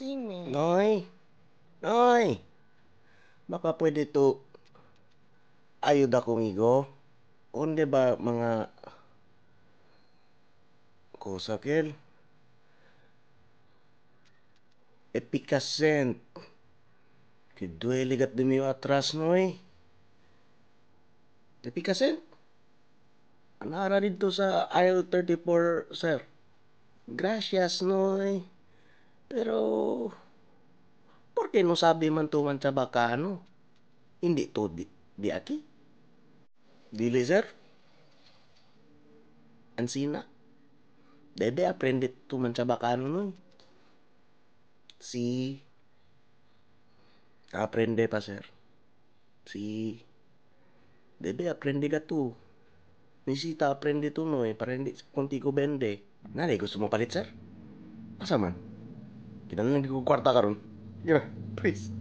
Sini. Noy, Noy, baka pwede to ayud akong igo. Unde ba mga kusakel? Epikasent. Kidwe ligat dumi atras, Noy. Epikasent? Anara dito sa aisle 34, sir. Gracias, Noy. Pero, por que no sabi man tuman sa bakano? Hindi to di aki? Dili, sir. Ansina. Debe aprende tuman sa bakano, Noy. Si aprende pa, sir. Si debe aprende ka tu. Nisita aprende tu, Noy. Para hindi contigo bende. Nari, gusto mo palit, sir? Asa man? Kita na nagkukwarta karon. Yeah, please.